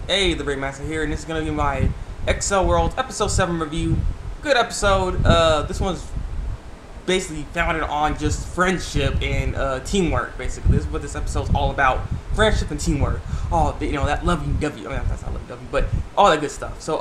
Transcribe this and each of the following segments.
Hey, Thabreakmasta here, and this is going to be my Accel World Episode 7 review. Good episode. This one's basically founded on just friendship and teamwork, basically. This is what this episode's all about. Friendship and teamwork. Oh, that lovey-dovey. I mean, that's not lovey-dovey, but all that good stuff. So,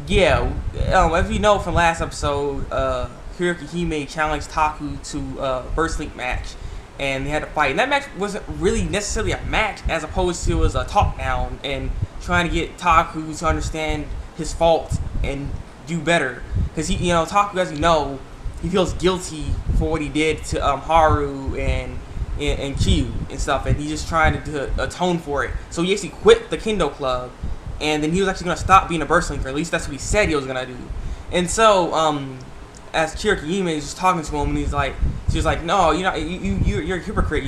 as we know from last episode, Hime challenged Taku to a Burst Link match. And they had to fight. And that match wasn't really necessarily a match, as opposed to it was a talk down and trying to get Taku to understand his fault and do better. Because Taku, as you know, he feels guilty for what he did to Haru and Chiyu and stuff, and he's just trying to atone for it. So he actually quit the Kendo Club, and then he was actually going to stop being a Burst Linker. At least that's what he said he was going to do. And so, as Hime is just talking to him, and she's like, no, you're a hypocrite.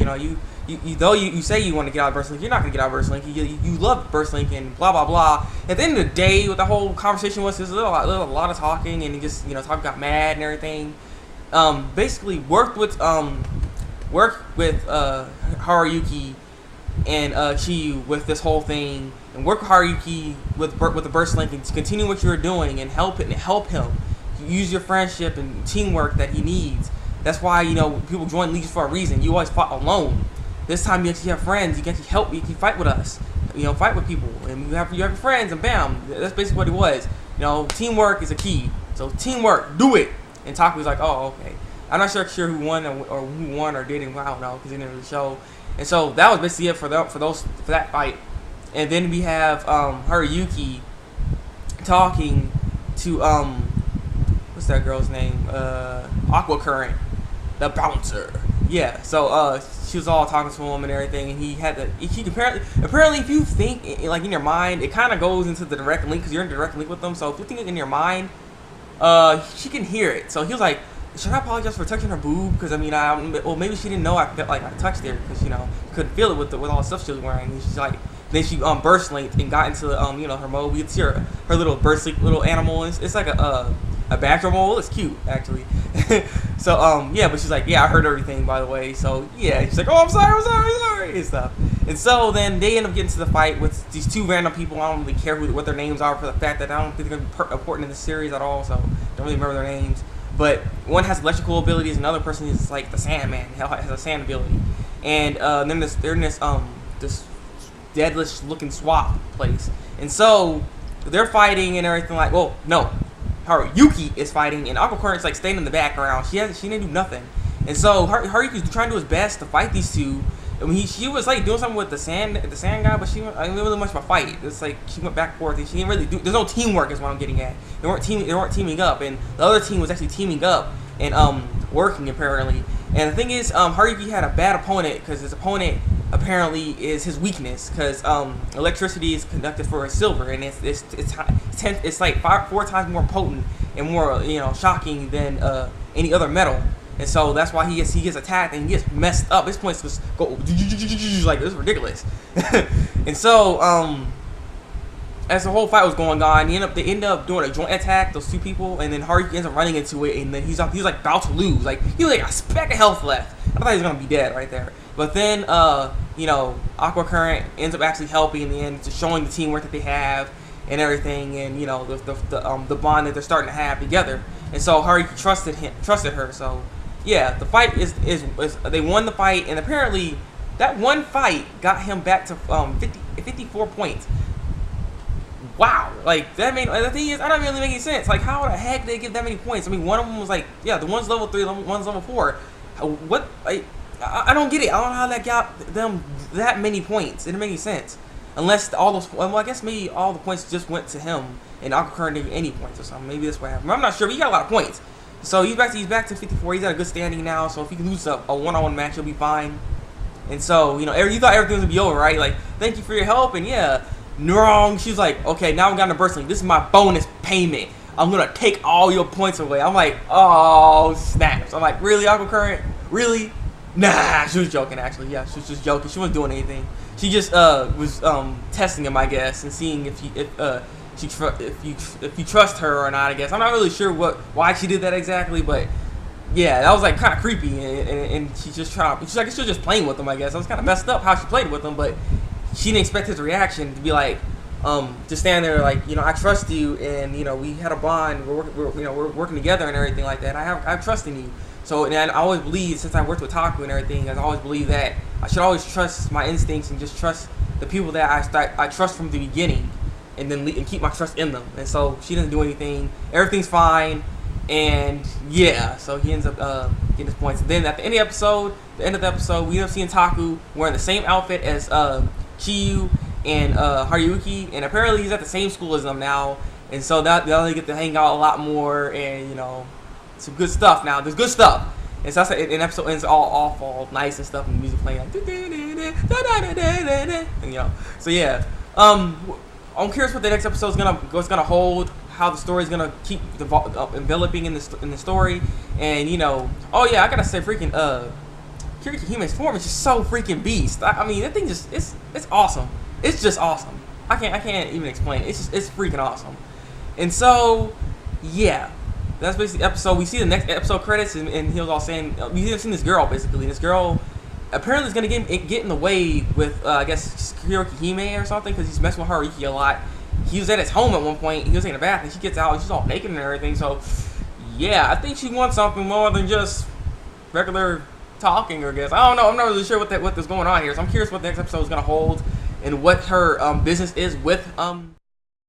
Though you say you want to get out of Burst Link, you're not gonna get out of Burst Link. You love Burst Link and blah blah blah. At the end of the day, what the whole conversation was, there's a lot of talking, and he just Taku got mad and everything. Basically worked with Haruyuki and Chiyu with this whole thing, and work with Haruyuki with the Burst Link and to continue what you were doing and help him. Use your friendship and teamwork that he needs. That's why, people join leagues for a reason. You always fought alone. This time you actually have friends. You can actually help. You can fight with us. Fight with people. And you have your friends, and bam. That's basically what it was. Teamwork is a key. So teamwork, do it. And Taku was like, oh, okay. I'm not sure who won or didn't. I don't know, because he didn't really show. And so that was basically it for that fight. And then we have Haruyuki talking to what's that girl's name? Aqua Current, the bouncer. Yeah. So she was all talking to him and everything, and he apparently if you think in your mind, it kind of goes into the direct link because you're in direct link with them. So if you think it in your mind, she can hear it. So he was like, should I apologize for touching her boob? Because maybe she didn't know I touched her because couldn't feel it with all the stuff she was wearing. And she's like. Then she burst linked and got into her mode. We could see her little burst link little animal. It's like a backdrop mole. It's cute actually. So but she's like, yeah, I heard everything by the way. So yeah, she's like, oh, I'm sorry and stuff. And so then they end up getting to the fight with these two random people. I don't really care what their names are for the fact that I don't think they're gonna be important in the series at all. So don't really remember their names. But one has electrical abilities, another person is like the Sandman. Has a sand ability, and then they're in this deadlish looking swap place, and so they're fighting and everything. Like, well, no, Haruyuki is fighting, and Aqua Current's like staying in the background. She didn't do nothing, and so Haruyuki's trying to do his best to fight these two. I mean, she was like doing something with the sand guy, but she didn't really much of a fight. It's like she went back and forth, and she didn't really do. There's no teamwork, is what I'm getting at. They weren't teaming up, and the other team was actually teaming up and working apparently. And the thing is, Haruyuki had a bad opponent because his opponent apparently is his weakness because electricity is conducted for silver, and it's like 4 times more potent and more shocking than any other metal. And so that's why he gets attacked and he gets messed up. His points just go like this is ridiculous. And so as the whole fight was going on, they end up doing a joint attack, those two people, and then Haruki ends up running into it, and then he's like about to lose. Like he was like a speck of health left. I thought he was gonna be dead right there. But then Aqua Current ends up actually helping in the end, just showing the teamwork that they have and everything, and the bond that they're starting to have together. And so Haruki trusted her. So yeah, the fight is they won the fight, and apparently that one fight got him back to 54 points. Wow, like that made the thing is I don't really make any sense. Like how the heck did they get that many points? I mean, one of them was like, yeah, the one's level 3, the one's level 4. What? I don't get it. I don't know how that got them that many points. It didn't make any sense. Unless all those, well, I guess maybe all the points just went to him, and Aqua Current didn't get any points or something. Maybe that's what happened. I'm not sure, but he got a lot of points. So he's back to 54. He's at a good standing now. So if he can lose a one-on-one match, he'll be fine. And so you thought everything was gonna be over, right? Like, thank you for your help, and yeah, wrong. She's like, okay, now I'm gonna burst link. This is my bonus payment. I'm gonna take all your points away. I'm like, oh snaps. I'm like, really, Aqua Current? Really? Nah, she was joking actually. Yeah, she was just joking. She wasn't doing anything. She just was testing him, I guess, and seeing if you trust her or not. I guess I'm not really sure why she did that exactly, but yeah, that was like kind of creepy. And she's just trying. She's just playing with him. I guess it was kind of messed up how she played with him, but she didn't expect his reaction to be like, just stand there like, I trust you, and we had a bond. We're working together and everything like that. I have trust in you. So, and I always believe, since I worked with Taku and everything, I always believe that I should always trust my instincts and just trust the people that I trust from the beginning, and then and keep my trust in them. And so she doesn't do anything. Everything's fine. And yeah, so he ends up getting his points. And then at the end of the episode, we end up seeing Taku wearing the same outfit as Chiyu and Haruyuki, and apparently he's at the same school as them now. And so that they get to hang out a lot more, and some good stuff now. There's good stuff. And so that's an episode ends all nice and stuff, and music playing like and so yeah. I'm curious what the next episode is gonna hold, how the story is gonna keep enveloping in the story, and oh yeah, I gotta say freaking Kirikihime's form is just so freaking beast. I mean, that thing just it's awesome. It's just awesome. I can't even explain it. It's freaking awesome. And so yeah, that's basically the episode. We see the next episode credits, and he was all saying we have seen this girl basically. This girl apparently is gonna get in the way with I guess Kirihime or something, because he's messing with Haruki a lot. He was at his home at one point. He was taking a bath, and she gets out, and she's all naked and everything. So yeah, I think she wants something more than just regular talking, or guess. I don't know. I'm not really sure what's going on here. So I'm curious what the next episode is gonna hold, and what her business is with